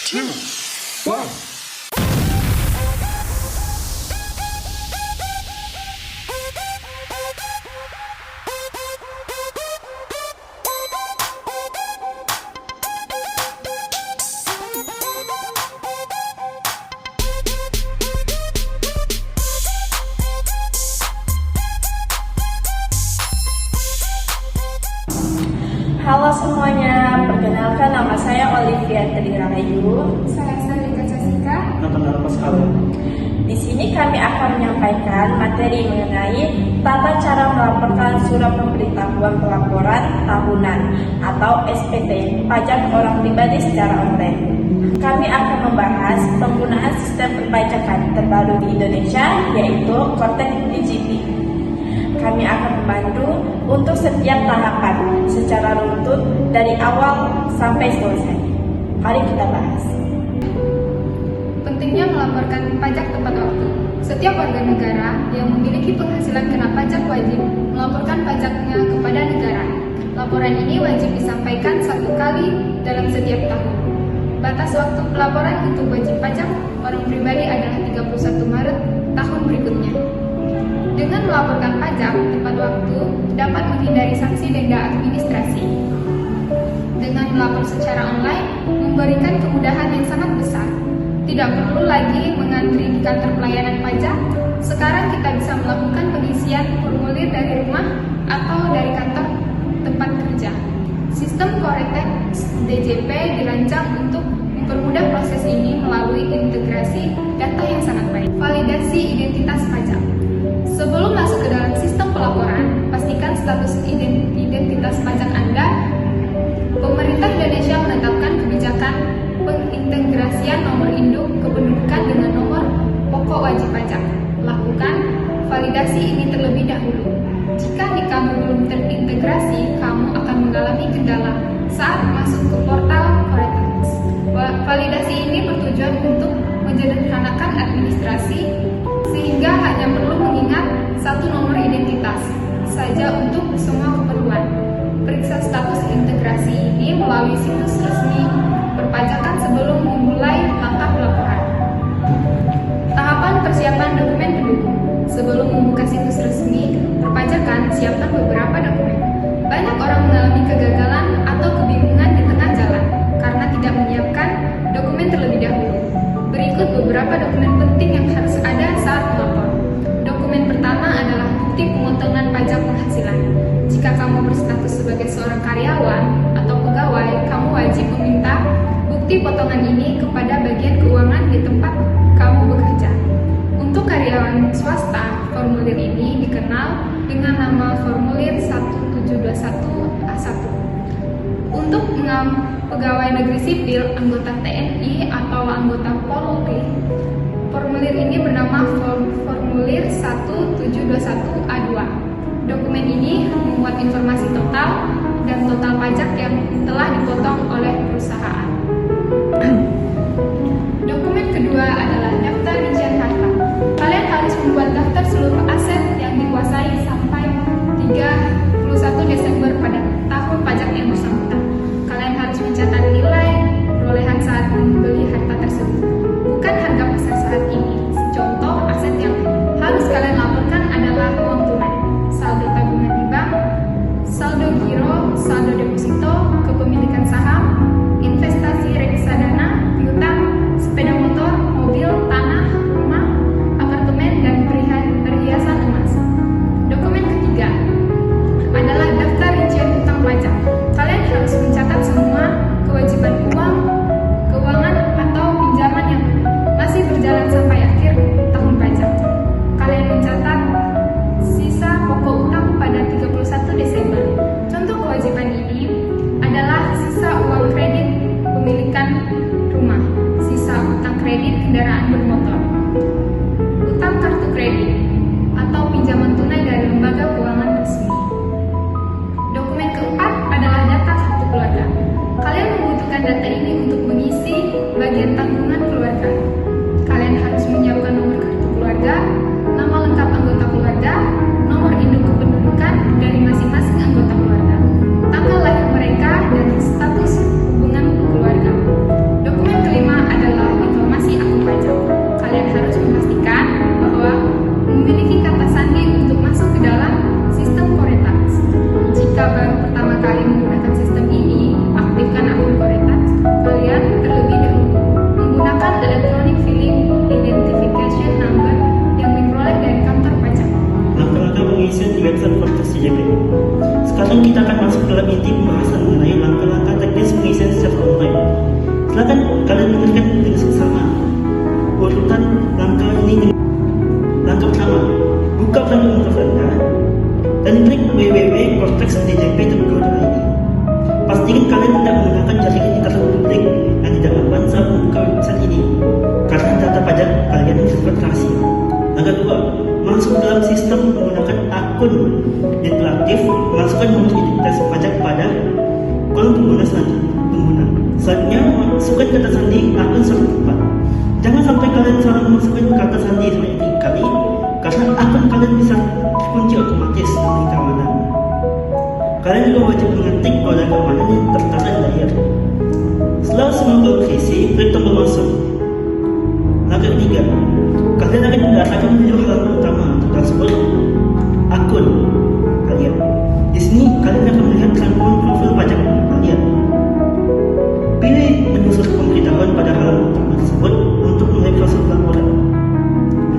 two, one. Halo semuanya, perkenalkan nama saya Olivia Teddy Rahayu. Saya Salika Jessica. Di sini kami akan menyampaikan materi mengenai tata cara melaporkan surat pemberitahuan pelaporan tahunan atau SPT pajak orang pribadi secara online. Kami akan membahas penggunaan sistem perpajakan terbaru di Indonesia, yaitu Cortex DGP. Kami akan membantu untuk setiap tahapan secara runtut dari awal sampai selesai. Mari kita bahas. Pentingnya melaporkan pajak tepat waktu. Setiap warga negara yang memiliki penghasilan kena pajak wajib melaporkan pajaknya kepada negara. Laporan ini wajib disampaikan 1 kali dalam setiap tahun. Batas waktu pelaporan untuk wajib pajak orang pribadi adalah 31 Maret tahun berikutnya. Dengan melaporkan pajak tepat waktu dapat menghindari sanksi denda administrasi. Dengan melapor secara online memberikan kemudahan yang sangat besar. Tidak perlu lagi mengantri di kantor pelayanan pajak. Sekarang kita bisa melakukan pengisian formulir dari rumah atau dari kantor tempat kerja. Sistem Cortex DGP dirancang untuk mempermudah proses ini melalui integrasi data yang sangat baik. Validasi identitas pajak. Sebelum masuk ke dalam sistem pelaporan, pastikan status identitas pajak Anda. Pemerintah Indonesia menetapkan kebijakan pengintegrasian nomor induk kependudukan dengan nomor pokok wajib pajak. Lakukan validasi ini terlebih dahulu. Jika nik kamu belum terintegrasi, kamu akan mengalami kendala saat masuk ke portal Cortex. Validasi ini bertujuan untuk menyederhanakan administrasi sehingga hanya perlu mengingat 1 nomor identitas saja untuk semua keperluan. Periksa status integrasi ini melalui situs resmi perpajakan sebelum memulai langkah pelaporan. Tahapan persiapan dokumen pendukung. Sebelum membuka situs resmi perpajakan, siapkan beberapa dokumen. Banyak orang mengalami kegagalan atau kebingungan di tengah jalan karena tidak menyiapkan dokumen terlebih dahulu. Berikut beberapa dokumen penting yang harus ada saat melapor. Dokumen pertama adalah bukti pemotongan pajak penghasilan. Jika kamu berstatus sebagai seorang karyawan atau pegawai, kamu wajib meminta bukti potongan ini kepada bagian keuangan di tempat kamu bekerja. Untuk karyawan swasta, formulir ini dikenal dengan nama formulir 1721A1. Untuk pegawai negeri sipil, anggota TNI atau anggota Polri, formulir ini bernama formulir 1721A2. Dokumen ini memuat informasi total dan total pajak yang telah dipotong oleh perusahaan. Dokumen kedua adalah daftar rincian harta. Kalian harus membuat daftar seluruh aset yang dikuasai sampai 31 Desember pada tahun pajak yang bersangkutan. Kalian harus mencatat nilai perolehan saat membeli harta tersebut, bukan harga pasar saat ini. Contoh aset yang harus kalian laporkan adalah uang tunai, saldo tabungan di bank, saldo giro, saldo deposito, kepemilikan saham, investasi reksadana, piutang, sepeda motor, mobil, tanah, rumah, apartemen, dan perhiasan emas. Dokumen ketiga adalah daftar rincian hutang pajak. Kalian harus mencatat semua kewajiban keuangan atau pinjaman yang masih berjalan sampai akhir tahun pajak. Kalian mencatat sisa pokok utang pada 31 Desember. Contoh kewajiban ini adalah sisa uang kredit pemilikan rumah, sisa utang kredit kendaraan bermotor, utang kartu kredit, atau pinjaman tunai dari lembaga keuangan resmi. Dokumen keempat adalah data kartu keluarga. Kalian membutuhkan data ini untuk mengisi bagian tanggungan keluarga. Kalian harus menyiapkan nomor kartu keluarga, nama lengkap anggota keluarga, nomor induk kependudukan dari masing-masing anggota keluarga, tanggal lahir mereka, dan status hubungan keluarga. Dokumen kelima ini kita akan masuk dalam inti pembahasan mengenai langkah-langkah teknis pengisian secara online. Silakan kalian dengarkan dengan seksama urutan langkah ini. Langkah pertama, buka peran Anda dan klik www.cortex.djp.go.id. Pastikan kalian tidak menggunakan jaringan internet publik yang tidak aman saat membuka website ini, karena data pajak kalian bersifat rahasia. Langkah kedua, masuk dalam sistem menggunakan akun interaktif, masukkan nomor identitas pajak pada kolom pengguna pengguna. Selanjutnya, masukkan kata sandi akun secara tepat. Jangan sampai kalian salah memasukkan kata sandi sebanyak 3 kali, karena akun kalian bisa dikunci otomatis demi keamanan. Kalian juga wajib mengetik kode keamanan yang tertera di layar. Setelah semua kode terisi, klik tombol masuk. Langkah ketiga, kalian akan menuju halaman utama atau dashboard akun kalian. Di sini kalian akan melihat rangkuman profil pajak kalian. Pilih menu surat pemberitahuan pada halaman utama tersebut untuk mulai proses laporan.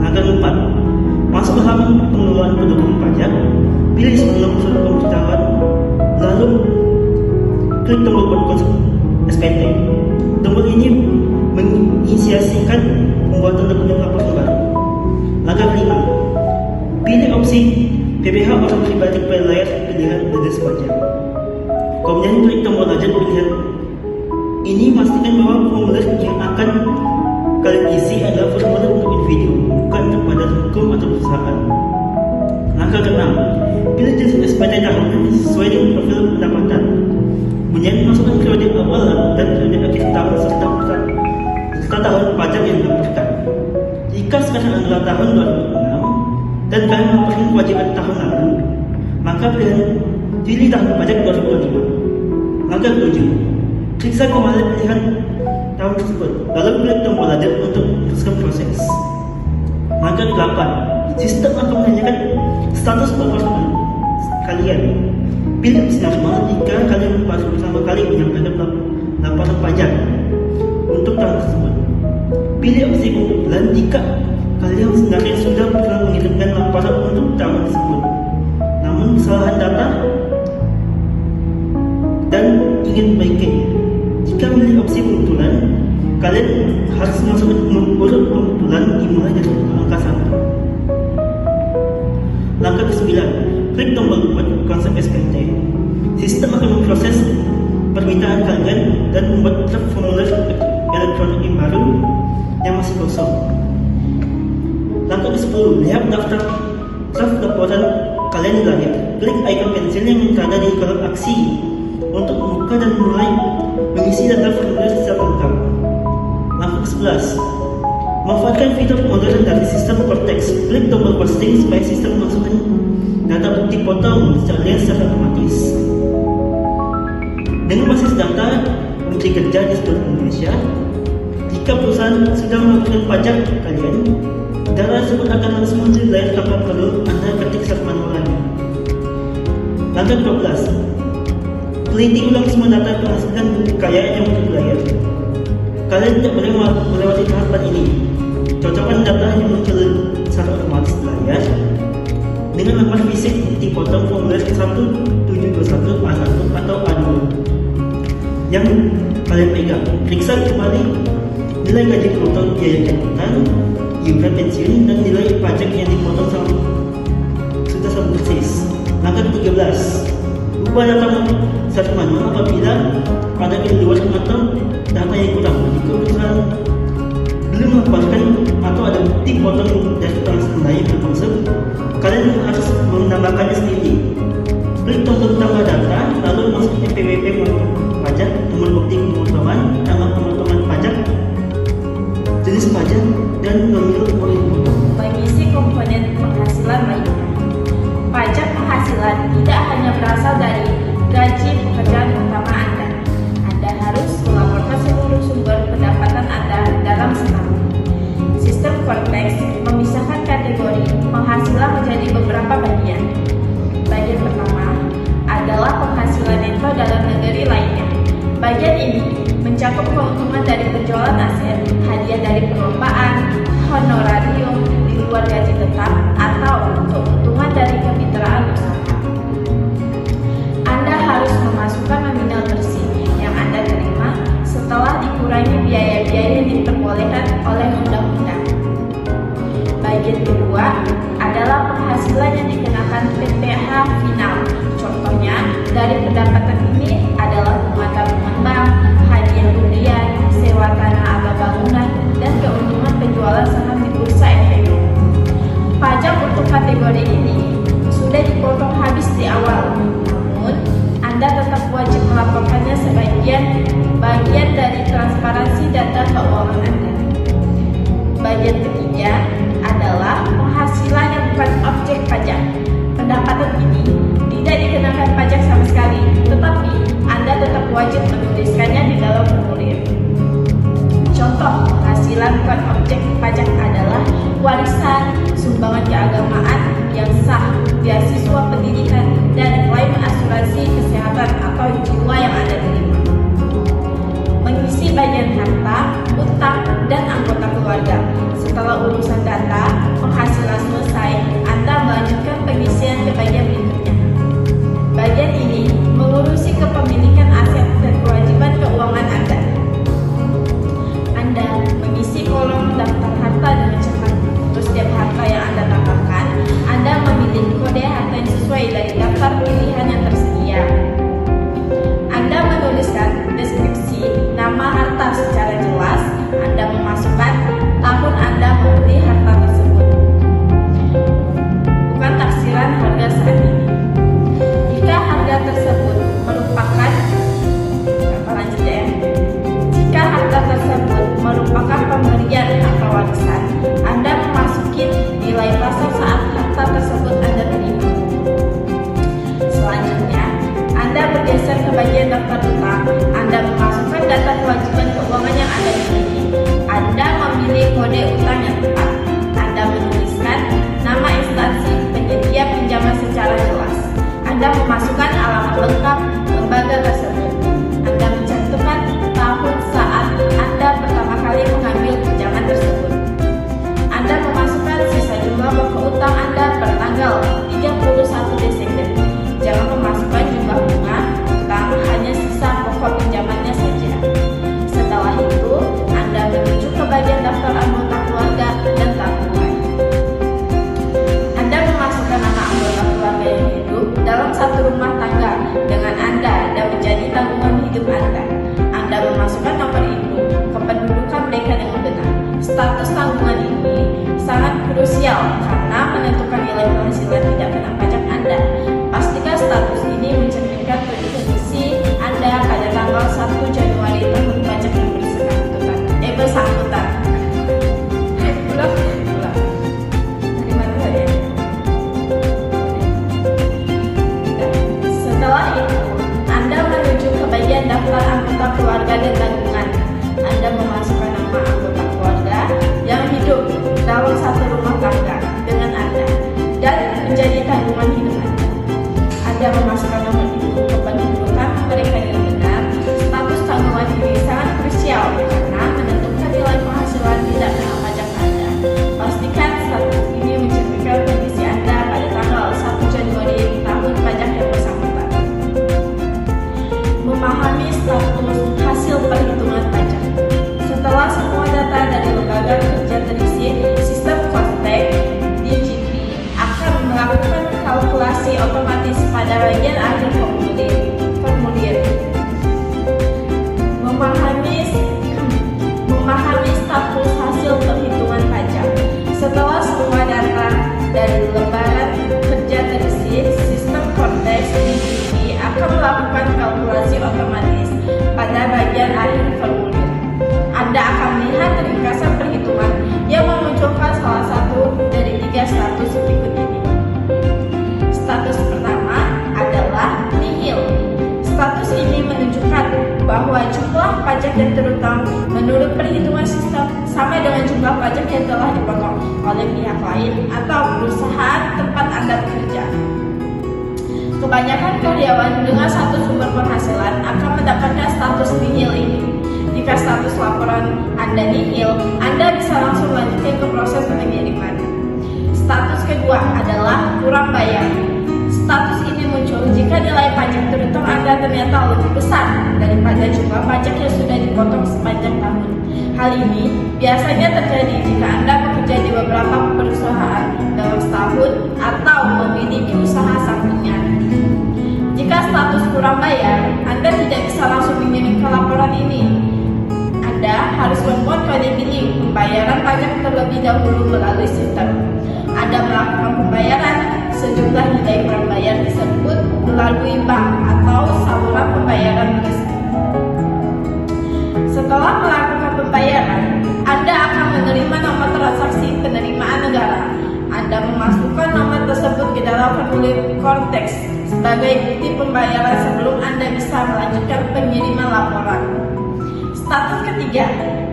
Langkah 4, masuk ke halaman pengelolaan dokumen pajak. Pilih nomor surat pemberitahuan, lalu klik tombol konsep SPT. Tombol ini menginisiasikan pembuatan dokumen laporan baru. Langkah 5, pilih opsi PPh orang pribadi pada layar pilihan jenis pajak. Kemudian klik tombol lanjut pilihan. Ini pastikan bahwa formulir yang akan kalian isi adalah formulir untuk individu, bukan kepada hukum atau perusahaan. Langkah ke-6, pilih jenis SPT tahunan sesuai dengan profil pendapatan. Kemudian masukkan periode awal dan periode akhir tahun serta tahun pajak yang dilaporkan. Jika sekarang adalah tahun 2006 dan kalian melaporkan kewajiban tahun lalu, maka pilih tahun pajak 2025. Langkah 7, periksa kembali pilihan tahun tersebut, lalu klik tombol lanjut untuk meneruskan proses. Langkah 8, sistem akan menanyakan status laporan kalian. Pilih opsi normal jika kalian baru pertama kali menyampaikan laporan pajak untuk tahun tersebut. Pilih opsi keunggulan jika kalian sebenarnya sudah pernah mengirimkan laporan untuk tahun tersebut, namun kesalahan data dan ingin perbaikinya. Jika memilih opsi pengumpulan, kalian harus masukkan urut pengumpulan dimulai dari angka 1. Langkah ke-9, klik tombol konsep SPT. Sistem akan memproses permintaan kalian dan membuat draft formulir elektronik yang baru yang masih kosong. Langkah ke-10, lihat daftar draft laporan kalian di layar. Klik icon pensil yang berada di kolom aksi untuk membuka dan mulai mengisi data formulir secara lengkap. Langkah ke-11, manfaatkan fitur modern dari sistem Cortex. Klik tombol posting supaya sistem memasukkan data bukti potong secara otomatis. Dengan basis data Menteri Kerja di seluruh Indonesia, jika perusahaan sudah melakukan pajak kalian, data tersebut akan langsung muncul di layar tanpa perlu Anda ketik secara manual. Langkah 12, teliti ulang semua data penghasilan kekayaan yang muncul di layar. Kalian tidak boleh melewati tahapan ini. Cocokkan data yang muncul secara otomatis di layar dengan lembar fisik bukti potong formulir 1721 A1 atau A2 yang kalian pegang. Periksa kembali nilai gaji potong biaya jabatan, iuran pensiun, dan nilai pajak yang dipotong sudah sama persis. Langkah 13, ubah data secara manual apabila ada keliruan atau data yang kurang. Jika perusahaan belum melaporkan atau ada bukti potong dari transaksi lain bermaksud, kalian harus menambahkannya sendiri. Klik tombol tambah data, lalu masukkan PWP pajak, nomor bukti pemotongan, nama pemotongan pajak, jenis pajak, dan nominal uang yang dipotong. Mengisi komponen penghasilan lainnya. Pajak penghasilan tidak hanya berasal dari gaji pekerjaan utama Anda. Anda harus melaporkan seluruh sumber pendapatan Anda dalam setahun. Sistem Cortex memisahkan kategori penghasilan menjadi beberapa bagian. Bagian pertama adalah penghasilan neto dalam negeri lainnya. Bagian ini mencakup keuntungan dari penjualan aset, hadiah dari perlombaan, honorarium di luar gaji tetap, atau keuntungan dari kemitraan usaha. mengurangi biaya-biaya yang diperbolehkan oleh undang-undang. Bagian kedua adalah penghasilan yang dikenakan PPh final. Contohnya, dari pendapatan ini adalah bunga tabungan bank, hadiah undian, sewa tanah atau bangunan, dan keuntungan penjualan saham di bursa efek. Pajak untuk kategori ini sudah dipotong habis di awal, namun Anda tetap wajib melaporkannya bagian dari transparansi data keuangan Anda. Bagian ketiga adalah penghasilan yang bukan objek pajak. Pendapatan ini tidak dikenakan pajak sama sekali, tetapi Anda tetap wajib menuliskannya di dalam formulir. Contoh penghasilan bukan objek pajak adalah warisan, sumbangan keagamaan yang sah, beasiswa pendidikan, dan klaim asuransi kesehatan atau jiwa yang Anda terima. Mengisi bagian harta, utang, dan anggota keluarga. Setelah urusan data penghasilan selesai, Anda melanjutkan pengisian ke bagian berikutnya. Bagian ini mengurusi kepemilikan aset dan kewajiban keuangan Anda. Anda mengisi kolom daftar harta dengan cepat. Untuk setiap harta yang Anda tambahkan, Anda memilih kode harta yang sesuai dari daftar pilihan yang tersedia. Anda menuliskan deskripsi nama harta secara jelas. Anda memasukkan tahun Anda membeli harta tersebut, bukan taksiran harga saat ini. Jika harga tersebut merupakan pemberian atau warisan, Anda memasuki nilai pasar saat harta tersebut Anda terima. Selanjutnya, Anda bergeser ke bagian daftar utang. Anda memasukkan data kewajiban keuangan yang Anda miliki. Anda memilih kode utang yang tepat. Anda menuliskan nama instansi penyedia pinjaman secara jelas. Anda memasukkan alamat lengkap lembaga tersebut. Anda mencantumkan tahun saat Anda pertama kali mengambil pinjaman tersebut. Anda memasukkan sisa jumlah pokok utang Anda per tanggal 31 Desember. Jangan memasukkan jumlah bunga utang, hanya sisa pokok pinjamannya saja. Setelah itu, Anda menuju ke bagian daftar anggota keluarga dan tabungan. Anda memasukkan nama anggota keluarga yang hidup dalam satu rumah tangga dengan Anda dan menjadi tanggungan hidup Anda. Anda memasukkan nomor induk kependudukan mereka dengan benar. Status tanggungan ini sangat krusial karena menentukan nilai penghasilan tidak kena pajak Anda. Pastikan status ini mencerminkan kondisi Anda pada tanggal 1 Januari tahun pajak yang bersangkutan. Dari mana tadi? Setelah itu, Anda menuju ke bagian daftar anggota keluarga dan tanggungan. Anda memasukkan nama anggota keluarga yang hidup dalam satu rumah tangga dengan Anda dan menjadi tanggungan hidup Anda. Anda memasukkan nomor induk kependudukan mereka dengan benar. Status tanggungan ini sangat krusial karena menentukan nilai penghasilan tidak kena pajak Anda. Pastikan status ini mencerminkan kondisi Anda pada tanggal 1 Januari tahun pajak yang bersangkutan. Memahami status hasil perhitungan pajak. Setelah semua data dari lembaga kerja terisi, sistem Kontek DGP akan melakukan kalkulasi otomatis pada bagian akhir formulir. Memahami status hasil perhitungan pajak. Setelah semua data dari lembaga kerja terisi, sistem Kontek DGP akan melakukan kalkulasi otomatis pada bagian akhir formulir. Anda akan melihat ringkasan perhitungan yang memunculkan salah satu dari 3 status berikut ini. Status pertama adalah nihil. Status ini menunjukkan bahwa jumlah pajak yang terutang menurut perhitungan sistem sama dengan jumlah pajak yang telah dipotong oleh pihak lain atau perusahaan tempat Anda bekerja. Kebanyakan karyawan dengan satu sumber penghasilan akan mendapatkan status nihil ini. Jika status laporan Anda nihil, Anda bisa langsung lanjutkan ke proses pengiriman. Status kedua adalah kurang bayar. Status ini muncul jika nilai pajak terhitung Anda ternyata lebih besar daripada jumlah pajak yang sudah dipotong sepanjang tahun. Hal ini biasanya terjadi jika Anda bekerja di beberapa perusahaan dalam setahun atau memiliki usaha sampingan. Jika status kurang bayar, Anda tidak bisa langsung mengirimkan laporan ini. Anda harus membuat kode billing pembayaran pajak terlebih dahulu melalui sistem. Anda melakukan pembayaran sejumlah nilai kurang bayar tersebut melalui bank atau saluran pembayaran resmi. Setelah melakukan pembayaran, Anda akan menerima nomor transaksi penerimaan negara. Anda memasukkan nomor tersebut ke dalam formulir Cortex sebagai bukti pembayaran sebelum Anda bisa melanjutkan pengiriman laporan. Status ketiga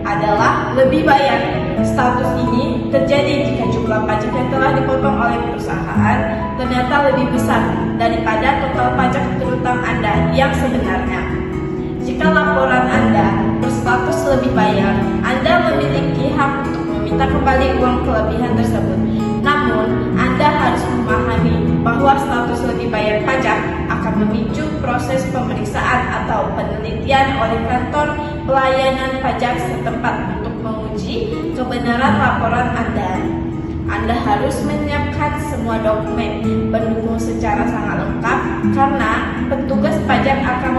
adalah lebih bayar. Status ini terjadi jika jumlah pajak yang telah dipotong oleh perusahaan ternyata lebih besar daripada total pajak terutang Anda yang sebenarnya. Jika laporan Anda berstatus lebih bayar, Anda memiliki hak untuk meminta kembali uang kelebihan tersebut. Namun, Anda harus memahami bahwa status lebih bayar pajak akan memicu proses pemeriksaan atau penelitian oleh kantor pelayanan pajak setempat untuk menguji kebenaran laporan Anda. Anda harus menyiapkan semua dokumen pendukung secara sangat lengkap karena petugas pajak akan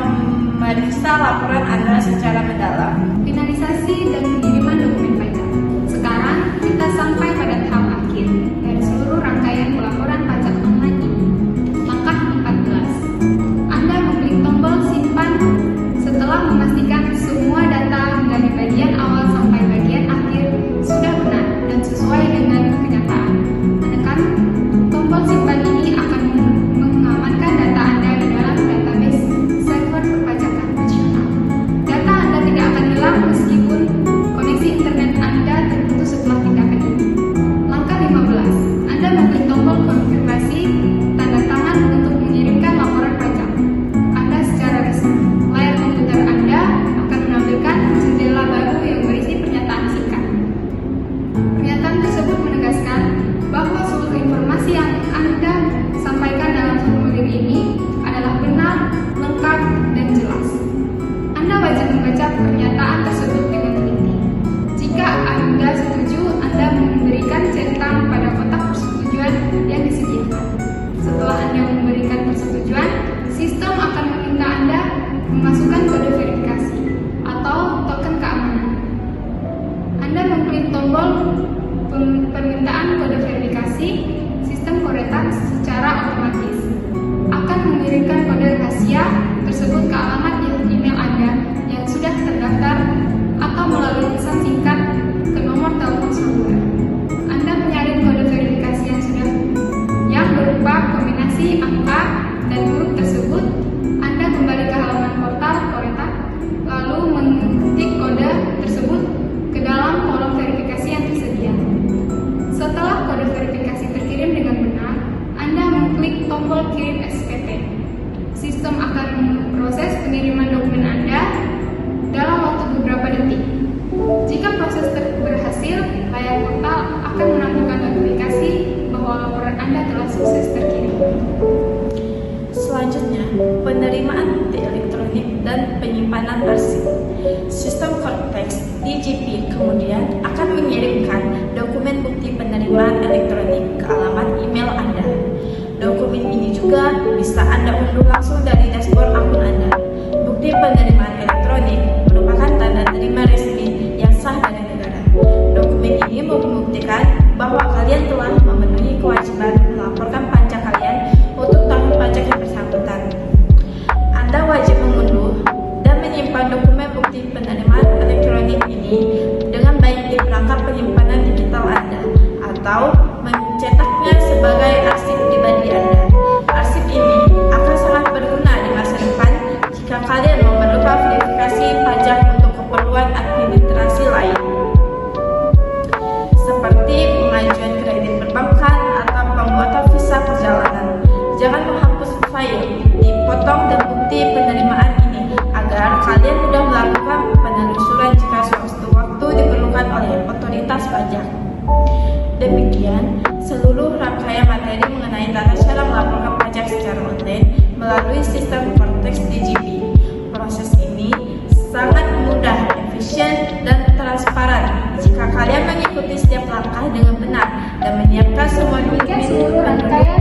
memeriksa laporan Anda secara mendalam. Finalisasi dan pengiriman dokumen pajak. Sekarang kita sampai pada tahap akhir dari seluruh rangkaian pelaporan pajak online ini. Langkah 14. Anda mengklik tombol simpan setelah memastikan semua data dari bagian awal sampai bagian akhir sudah benar dan sesuai dengan kenyataan. Menekan tombol simpan ini akan mengamankan data Anda di dalam database server perpajakan nasional. Data Anda tidak akan hilang meskipun koneksi internet Anda terputus setelah tindakan ini. Langkah 15. Anda mengklik tombol konfirmasi tanda tangan untuk mengirimkan laporan pajak Anda secara resmi. Layar komputer Anda akan menampilkan jendela baru yang berisi pernyataan singkat. Pernyataan tersebut menegaskan bahwa seluruh informasi yang Anda sampaikan dalam formulir ini adalah benar, lengkap, dan jelas. Anda wajib membaca pernyataan tersebut dengan teliti. Jika Anda setuju, Anda memberikan centang pada kotak persetujuan yang disediakan. Setelah Anda memberikan persetujuan, sistem akan meminta Anda memasukkan kode verifikasi atau token keamanan. Anda mengklik tombol permintaan kode verifikasi, sistem Cortex secara otomatis akan mengirimkan kode rahasia tersebut ke alamat email Anda yang sudah terdaftar atau melalui pesan singkat ke nomor telepon seluler. Anda menyaring kode verifikasi yang berupa kombinasi angka dan huruf tersebut. Anda kembali ke halaman portal Cortex, lalu mengetik kode tersebut ke dalam kolom verifikasi yang tersedia. Setelah kode verifikasi terkirim dengan benar, Anda mengklik tombol kirim SPT. Sistem akan memproses pengiriman dokumen Anda dalam waktu beberapa detik. Jika proses berhasil, layar portal akan menampilkan notifikasi bahwa laporan Anda telah sukses terkirim. Selanjutnya, penerimaan bukti elektronik dan penyimpanan arsip. Sistem Cortex DGP kemudian akan mengirimkan dokumen bukti penerimaan elektronik ke alamat email Anda. Dokumen ini juga bisa Anda unduh langsung dari dashboard akun Anda. Bukti penerimaan elektronik merupakan tanda terima resmi yang sah dari negara. Dokumen ini membuktikan bahwa kalian telah memenuhi kewajiban melaporkan pajak kalian untuk tahun pajak yang bersangkutan. Anda wajib mengunduh dan menyimpan dokumen bukti penerimaan elektronik ini dengan baik di perangkat penyimpanan digital Anda atau mencetaknya sebagai arsip pribadi Anda. Arsip ini akan sangat berguna di masa depan jika kalian memerlukan verifikasi pajak untuk keperluan administrasi lain, seperti pengajuan kredit perbankan atau pembuatan visa perjalanan. Jangan menghapus file dipotong dan bukti penerimaan ini agar kalian mudah melakukan penelusuran jika sewaktu-waktu diperlukan oleh otoritas pajak. Demikian seluruh rangkaian materi mengenai tata cara melaporkan pajak secara online melalui sistem Cortex DGP. Proses ini sangat mudah, efisien, dan transparan langkah dengan benar dan menyiapkan semua Demikian seluruh rangkaian